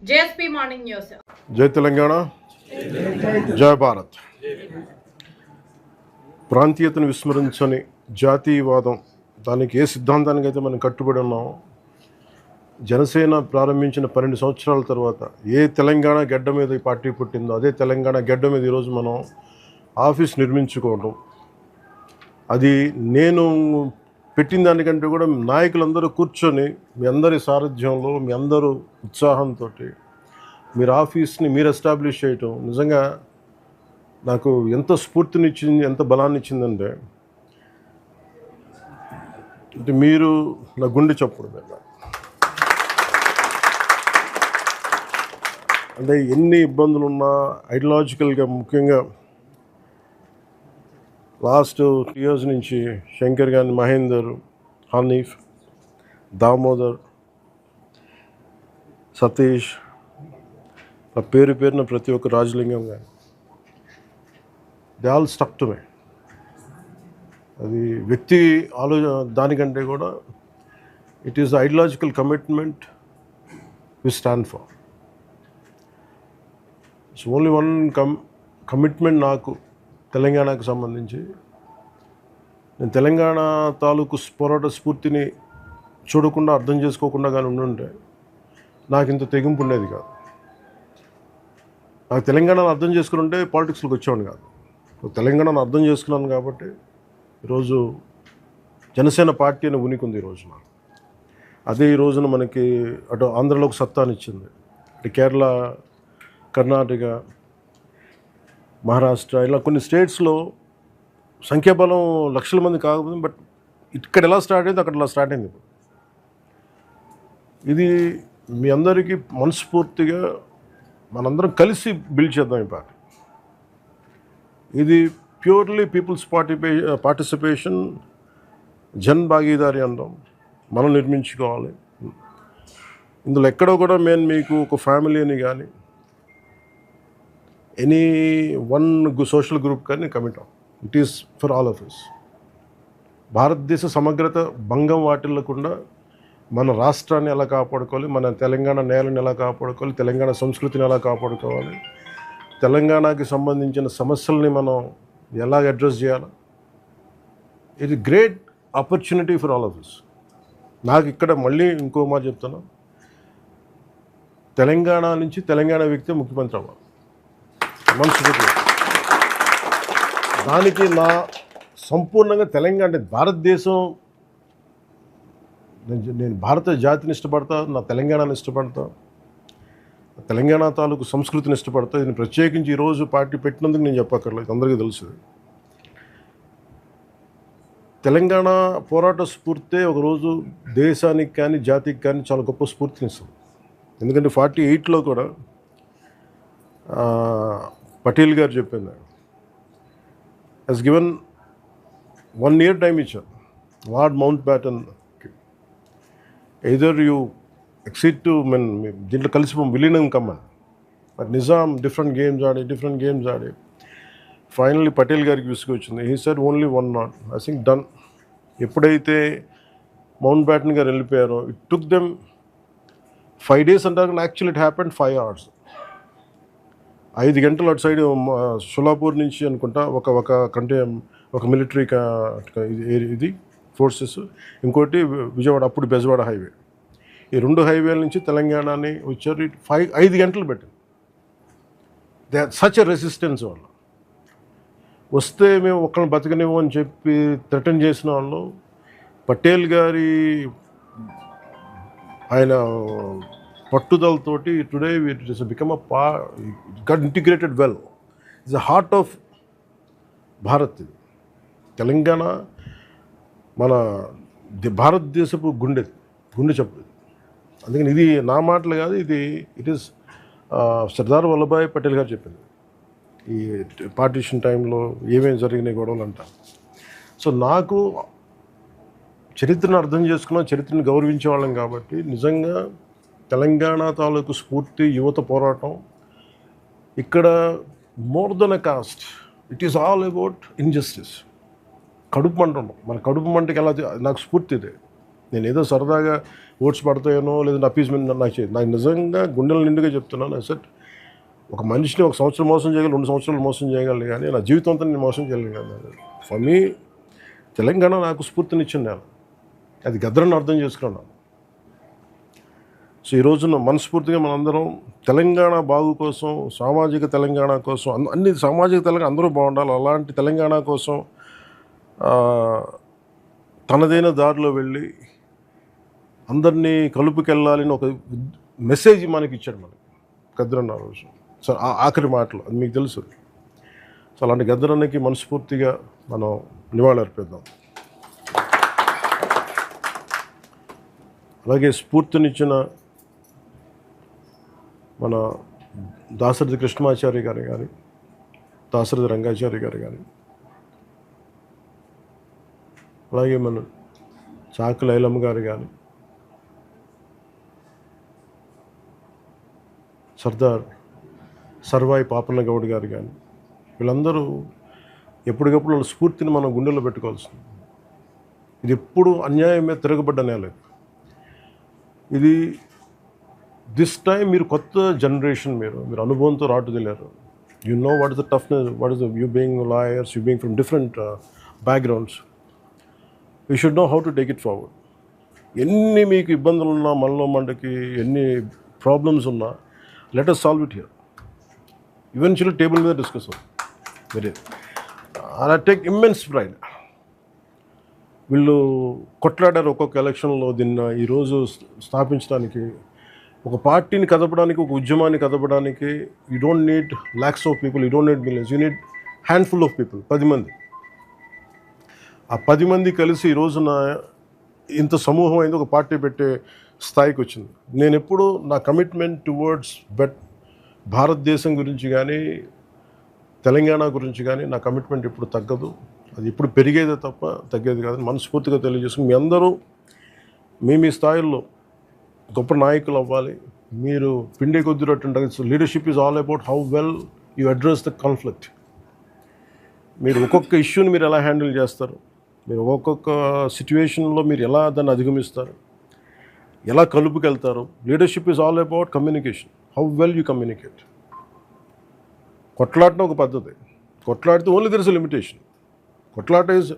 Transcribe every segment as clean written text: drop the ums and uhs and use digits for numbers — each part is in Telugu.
JSP morning news. జై తెలంగాణ, జై భారత్. ప్రాంతీయతను విస్మరించని జాతీయవాదం, దానికి ఏ సిద్ధాంతానికి అయితే మనం కట్టుబడి ఉన్నామో, జనసేన ప్రారంభించిన 12 సంవత్సరాల తర్వాత ఏ తెలంగాణ గడ్డ మీద ఈ పార్టీ పుట్టిందో అదే తెలంగాణ గడ్డ మీద ఈరోజు మనం ఆఫీస్ నిర్మించుకోవడం, అది నేను పెట్టిన దానికంటే కూడా నాయకులందరూ కూర్చొని మీ అందరి సారథ్యంలో, మీ అందరూ ఉత్సాహంతో మీరు ఆఫీస్ని మీరు ఎస్టాబ్లిష్ చేయటం నిజంగా నాకు ఎంత స్ఫూర్తినిచ్చింది, ఎంత బలాన్ని ఇచ్చిందంటే మీరు నా గుండె చప్పుడు మీద. అంటే ఎన్ని ఇబ్బందులు ఉన్నా ఐడియాలజికల్గా, ముఖ్యంగా లాస్ట్ 2 years నుంచి శంకర్ గాని, మహేందర్, హనీఫ్, దామోదర్, సతీష్, ఆ పేరున ప్రతి ఒక్క రాజలింగం కానీ, they all stuck to me. అది వ్యక్తి దానికంటే కూడా it is ideological commitment we stand for. It's only one commitment నాకు తెలంగాణకు సంబంధించి. నేను తెలంగాణ తాలూకు పోరాట స్ఫూర్తిని చూడకుండా, అర్థం చేసుకోకుండా కానీ ఉండుంటే నాకు ఇంత తెగింపు ఉండేది కాదు. నాకు తెలంగాణను అర్థం చేసుకుని ఉంటే పాలిటిక్స్లోకి వచ్చేవాడిని కాదు. తెలంగాణను అర్థం చేసుకున్నాను కాబట్టి ఈరోజు జనసేన పార్టీ అని ఉనికి ఉంది ఈరోజు నాకు. అదే ఈ రోజున మనకి అటు ఆంధ్రలోకి సత్తానిచ్చింది. ఇటు కేరళ, కర్ణాటక, మహారాష్ట్ర, ఇలా కొన్ని స్టేట్స్లో సంఖ్యాబలం లక్షల మంది కాకపోతే, బట్ ఇక్కడ ఎలా స్టార్ట్ అయింది అక్కడ ఇలా స్టార్ట్ అయింది. ఇది మీ అందరికీ మనస్ఫూర్తిగా మనందరం కలిసి బిల్డ్ చేద్దాం ఈ పార్టీ. ఇది ప్యూర్లీ పీపుల్స్ పార్టిసిపేషన్, జన్ భాగీదారి అంటాం. మనం నిర్మించుకోవాలి. ఇందులో ఎక్కడో కూడా మేము మీకు ఒక ఫ్యామిలీ అని కానీ, ఎనీ వన్ సోషల్ గ్రూప్ కానీ కమిట్ అవ్వం. It is for all of us. భారతదేశ సమగ్రత భంగం వాటిల్లకుండా మన రాష్ట్రాన్ని ఎలా కాపాడుకోవాలి, మన తెలంగాణ నేలని ఎలా కాపాడుకోవాలి, తెలంగాణ సంస్కృతిని ఎలా కాపాడుకోవాలి, తెలంగాణకి సంబంధించిన సమస్యల్ని మనం ఎలా అడ్రస్ చేయాలి, ఇది great opportunity for all of us. నాకు ఇక్కడ మళ్ళీ ఇంకో మాట చెప్తాను, తెలంగాణ నుంచి తెలంగాణ వ్యక్తి ముఖ్యమంత్రి అవ్వాలి మనసు. దానికి నా సంపూర్ణంగా తెలంగాణ అంటే భారతదేశం, నేను భారత జాతిని ఇష్టపడతా, నా తెలంగాణని ఇష్టపడతా, తెలంగాణ తాలూకు సంస్కృతిని ఇష్టపడతా. దీన్ని ప్రత్యేకించి ఈరోజు పార్టీ పెట్టినందుకు నేను చెప్పక్కర్లేదు, అందరికీ తెలుసు. తెలంగాణ పోరాట స్ఫూర్తే ఒకరోజు దేశానికి కానీ జాతికి కానీ చాలా గొప్ప స్ఫూర్తినిస్తుంది. ఎందుకంటే 48లో కూడా పటేల్ గారు చెప్పింది, హెస్ గివెన్ 1 year టైం ఇచ్చారు lord mount baton. Either you exceed to దీంట్లో కలిసి విలీనం కమ్మని. But Nizam different games Audi finally Patel గారికి విసుగు వచ్చింది. He said only 1 knot, I think done. ఎప్పుడైతే మౌంట్ బ్యాటన్ గారు వెళ్ళిపోయారో, ఇట్ టుక్ దెమ్ 5 days అంటారు, యాక్చువల్లీ ఇట్ హ్యాపెండ్ 5 hours. 5 గంటలు అటు సైడ్ షోలాపూర్ నుంచి అనుకుంటా ఒక మిలిటరీ ఇది ఫోర్సెస్, ఇంకోటి విజయవాడ, అప్పుడు బెజవాడ హైవే, ఈ 2 హైవేల నుంచి తెలంగాణని వచ్చారు. 5 గంటలు పెట్టింది. They are such a resistance. వాళ్ళు వస్తే మేము ఒక్కరిని బతకనివ్వం అని చెప్పి థ్రెటన్ చేసిన వాళ్ళు, పటేల్ గారి ఆయన పట్టుదలతోటి today it is become got integrated well. It's the heart of Bharat. ఇది తెలంగాణ మన భారతదేశపు గుండె చప్పుడు. అందుకని ఇది నా మాటలు కాదు, ఇట్ ఈస్ సర్దార్ వల్లభాయ్ పటేల్ గారు చెప్పింది. ఈ పార్టీషన్ టైంలో ఏమేమి జరిగినాయి గొడవలు అంట. సో నాకు చరిత్రను అర్థం చేసుకున్నాం, చరిత్రను గౌరవించే వాళ్ళం కాబట్టి నిజంగా తెలంగాణ తాలూకు స్ఫూర్తి, యువత పోరాటం ఇక్కడ more than a cost, it is all about injustice. కడుపు మంట ఉండవు. మన కడుపు మంటకి ఎలా నాకు స్ఫూర్తి ఇదే. నేను ఏదో సరదాగా ఓట్స్ పడతాయనో లేదంటే అపీస్మెంట్ నాకు నిజంగా గుండెల నిండుగా చెప్తున్నాను. అసలు ఒక మనిషిని 1 సంవత్సరం మోసం చేయగలరు, 2 సంవత్సరాలు మోసం చేయగలరు, కానీ నా జీవితం అంతా నేను మోసం చేయలేను కదా. ఫర్ మీ తెలంగాణ నాకు స్ఫూర్తినిచ్చింది నేను, అది గద్దరని అర్థం చేసుకున్నాను. సో ఈ రోజున మనస్ఫూర్తిగా మనందరం తెలంగాణ బాగు కోసం, సామాజిక తెలంగాణ కోసం, అన్ని సామాజిక తెలంగాణ అందరూ బాగుండాలి, అలాంటి తెలంగాణ కోసం తనదైన దారిలో వెళ్ళి అందరినీ కలుపుకెళ్ళాలని ఒక మెసేజ్ మనకి ఇచ్చాడు మనకి గద్దరన్న ఆ రోజు. సో ఆఖరి మాటలు అది మీకు తెలుసు. సో అలాంటి గద్దరన్నకి మనస్ఫూర్తిగా మనం నివాళులు అర్పిద్దాం. అలాగే స్ఫూర్తినిచ్చిన మన దాశరథి కృష్ణమాచారి గారు కానీ, దాశరథి రంగాచారి గారు కానీ, అలాగే మన చాకలి ఐలమ్మ గారు కానీ, సర్దార్ సర్వాయి పాపన్న గౌడ్ గారు కానీ, వీళ్ళందరూ ఎప్పటికప్పుడు వాళ్ళ స్ఫూర్తిని మనం గుండెల్లో పెట్టుకోవాల్సింది. ఇది ఎప్పుడు అన్యాయం మీద తిరగబడ్డ నేలేదు ఇది. దిస్ టైం మీరు కొత్త జనరేషన్, మీరు అనుభవంతో రాటుదిలేరు. You know what is the toughness, what is the you being lawyers, you being from different backgrounds. You should know how to take it forward. ఎన్ని మీకు ఇబ్బందులు ఉన్నా, మనలో మనకి ఎన్ని ప్రాబ్లమ్స్ ఉన్నా, let us solve it here. Eventually table మీద డిస్కస్ అవుతుంది. Very I take immense pride. వీళ్ళు కొట్లాడారు ఒక్కొక్క ఎలక్షన్లో. దీన్ని ఈరోజు స్థాపించడానికి, ఒక పార్టీని కదపడానికి, ఒక ఉద్యమాన్ని కదపడానికి you don't need lakhs of people, you don't need millions, you need handful of people, 10 మంది. ఆ 10 మంది కలిసి ఈ రోజున ఇంత సమూహం అయింది, ఒక పార్టీ పెట్టే స్థాయికి వచ్చింది. నేను ఎప్పుడు నా కమిట్మెంట్ టువర్డ్స్ భారతదేశం గురించి కానీ, తెలంగాణ గురించి కానీ నా కమిట్మెంట్ ఎప్పుడు తగ్గదు. అది ఎప్పుడు పెరిగేదే తప్ప తగ్గేది కాదు. మనస్ఫూర్తిగా తెలియజేసుకుని మీ అందరూ మీ స్థాయిల్లో గొప్ప నాయకులు అవ్వాలి. మీరు పిండే కొద్దిరట్టుంటారు. So leadership is all about how well you address the conflict. మీరు ఒక్కొక్క ఇష్యూని మీరు ఎలా హ్యాండిల్ చేస్తారు, మీరు ఒక్కొక్క సిచ్యువేషన్లో మీరు ఎలా దాన్ని అధిగమిస్తారు, ఎలా కలుపుకెళ్తారు. Leadership is all about communication, how well you communicate. కొట్లాడటం ఒక పద్ధతి, కొట్లాడితే only there is a limitation. కొట్లాట is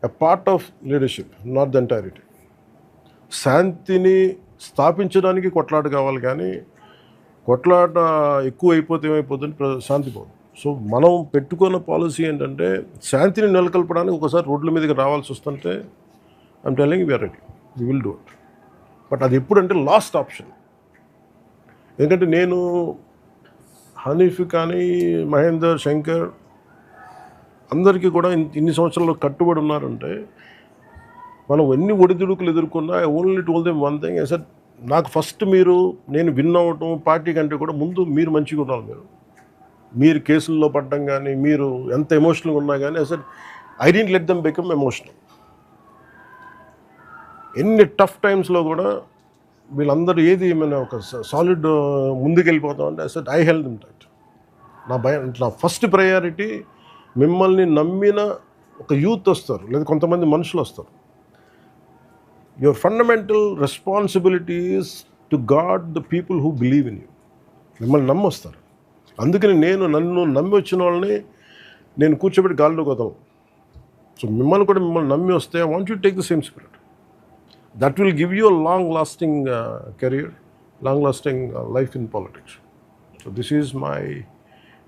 a part of leadership, not the entirety. శాంతిని స్థాపించడానికి కొట్లాట కావాలి, కానీ కొట్లాట ఎక్కువ అయిపోతే ఏమైపోతుంది, శాంతి పోదు. సో మనం పెట్టుకున్న పాలసీ ఏంటంటే శాంతిని నెలకొల్పడానికి ఒకసారి రోడ్ల మీదకి రావాల్సి వస్తుంటే I'm telling we're ready, we will do it. But అది ఎప్పుడంటే లాస్ట్ ఆప్షన్. ఎందుకంటే నేను హనీఫ్ కానీ, మహేందర్, శంకర్ అందరికీ కూడా ఇన్ని సంవత్సరాలు కట్టుబడి ఉన్నారంటే, మనం ఎన్ని ఒడిదుడుకులు ఎదుర్కొన్నా I only told them one thing. Sir నాకు ఫస్ట్ నేను విన్ అవ్వటం పార్టీ కంటే కూడా ముందు మీరు మంచిగా ఉండాలి. మీరు కేసుల్లో పడడం కానీ, మీరు ఎంత ఎమోషనల్గా ఉన్నా కానీ sir I don't let them become emotional. ఎన్ని టఫ్ టైమ్స్లో కూడా వీళ్ళందరూ ఏది ఏమైనా ఒక సాలిడ్ ముందుకెళ్ళిపోతాం అంటే sir I help them tight. నా ఫస్ట్ ప్రయారిటీ మిమ్మల్ని నమ్మిన ఒక యూత్ వస్తారు, లేదా కొంతమంది మనుషులు వస్తారు. Your fundamental responsibility is to God the people who believe in you. మిమ్మల్ని నమ్మొస్తారు. అందుకని నన్ను నమ్మి వచ్చిన వాళ్ళని నేను కూర్చోబెట్టి గాలిలోకి వదలను. సో మిమ్మల్ని నమ్మి వస్తే I want you take the same spirit. That will give you a long lasting career, long lasting life in politics. So this is my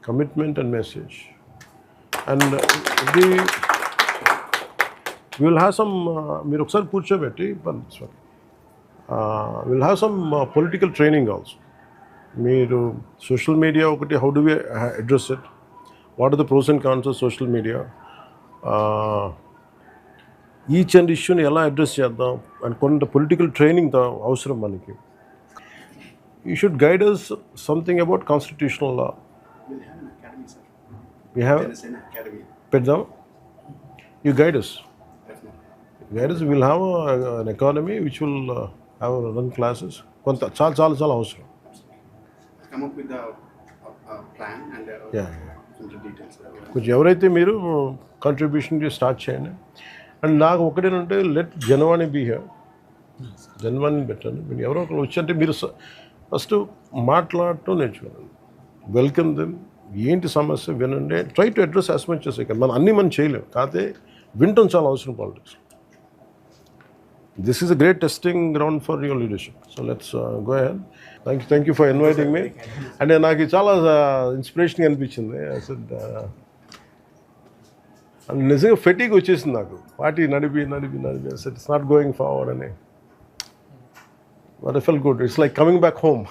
commitment and message. And ఇది విల్ హ్యావ్ సమ్, మీరు ఒకసారి కూర్చోబెట్టి will have some political training also. మీరు సోషల్ మీడియా ఒకటి, how do we address it, what are the pros and cons of social media, each and ఇష్యూని ఎలా అడ్రస్ చేద్దాం అండ్ కొంత పొలిటికల్ ట్రైనింగ్ అవసరం మనకి. You should guide us something about constitutional law. We have పెడదాం. You guide us. We'll have an academy which will have run classes. కొంత చాలా అవసరం. Come up with a plan and some details. కొంచెం ఎవరైతే మీరు కాంట్రిబ్యూషన్ స్టార్ట్ చేయండి. అండ్ నాకు ఒకటేనంటే లెట్ జనవాణి బీ హియర్. జన్మని పెట్టండి. మీరు ఎవరో ఒకరు వచ్చంటే మీరు ఫస్ట్ మాట్లాడటం నేర్చుకోండి. Welcome them. ఏంటి సమస్య వినండి. Try to address as much as I can. మనం చేయలేం, కాకపోతే వినటం చాలా అవసరం politics. This is a great testing ground for your leadership. So let's go ahead. Thank you for inviting me. అంటే నాకు ఇది చాలా ఇన్స్పిరేషన్గా అనిపించింది. అసలు నిజంగా ఫెటీగ్ వచ్చేసింది నాకు. పార్టీ నడిపి అసలు ఇట్స్ నాట్ గోయింగ్ ఫార్వర్డ్ అని. But I feel good. It's like coming back home.